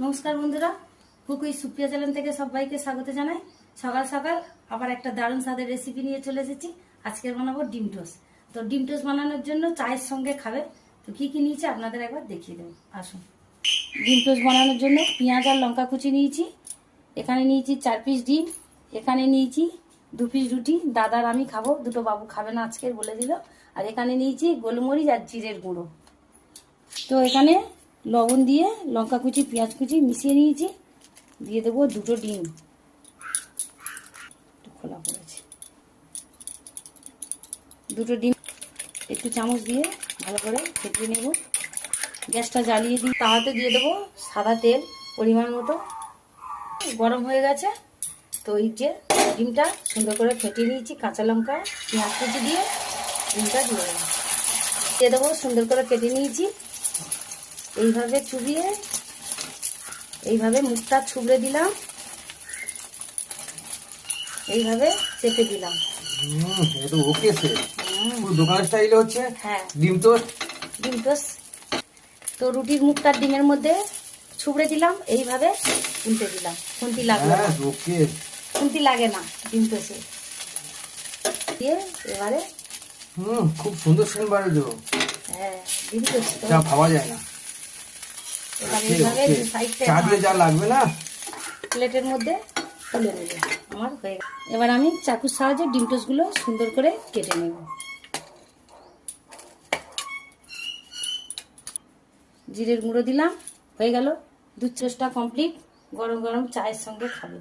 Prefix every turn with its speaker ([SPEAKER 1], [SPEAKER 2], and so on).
[SPEAKER 1] নমস্কার বন্ধুরা, কুকুই সুপ্রিয়া চ্যানেল থেকে সবাইকে স্বাগত জানাই। সকাল সকাল আবার একটা দারুণ স্বাদের রেসিপি নিয়ে চলে এসেছি। আজকে বানাবো ডিম টোস্ট। তো ডিম টোস্ট বানানোর জন্য চায়ের সঙ্গে খাবে, তো কি কি নিয়েছি আপনাদের একবার দেখিয়ে দেবো। আসুন। ডিম টোস্ট বানানোর জন্য পেঁয়াজ আর লঙ্কা কুচি নিয়েছি, এখানে নিয়েছি 4 পিস ডিম, এখানে নিয়েছি 2 পিস রুটি। দাদার আমি খাবো, দুটো বাবু খাবে না আজকে বলে দিল। আর এখানে নিয়েছি গোলমরিচ আর জিরের গুঁড়ো। তো এখানে লবণ দিয়ে লঙ্কা কুচি পেঁয়াজ কুচি মিশিয়ে নিয়েছি, দিয়ে দেবো 2টো ডিম। খোলা পড়েছে, 2টো ডিম একটু চামচ দিয়ে ভালো করে ফেটিয়ে নেব। গ্যাসটা জ্বালিয়ে দিই, তাওয়াতে দিয়ে দেবো সাদা তেল পরিমাণ মতো। গরম হয়ে গেছে, তো এই যে ডিমটা সুন্দর করে ফেটিয়ে নিয়েছি, কাঁচা লঙ্কা পেঁয়াজ কুচি দিয়ে ডিমটা দিয়ে দেবো। সুন্দর করে কেটে নিয়েছি, এইভাবে চুবিয়ে এইভাবে মুখটা ছুবড়ে দিলাম, এইভাবে চেপে দিলাম।
[SPEAKER 2] এটা ওকে সে পুরো দোকান স্টাইলে হচ্ছে।
[SPEAKER 1] হ্যাঁ,
[SPEAKER 2] ডিম টোস্ট।
[SPEAKER 1] ডিম টোস্ট। তো রুটির মুখটা ডিমের মধ্যে ছুবড়ে দিলাম, এইভাবে উল্টে দিলাম। খুন্তি লাগবে না,
[SPEAKER 2] ওকে,
[SPEAKER 1] খুন্তি লাগে না ডিম টোস্টে। দিয়ে এবারে
[SPEAKER 2] খুব সুন্দর সেন্ট বাড়িলো।
[SPEAKER 1] হ্যাঁ, ডিম টোস্ট
[SPEAKER 2] যা ভাবা যায় না।
[SPEAKER 1] এবার এইভাবে সাইডটা
[SPEAKER 2] চা দিয়ে যা লাগবে না,
[SPEAKER 1] প্লেটের মধ্যে তুলে নেবে। আমার হয়ে গেছে। এবার আমি চাকুর সাহায্যে ডিম টোস্টগুলো সুন্দর করে কেটে নেব। জিরের গুঁড়ো দিলাম, হয়ে গেল। দুধ টোস্টটা কমপ্লিট। গরম গরম চায়ের সঙ্গে খাবে।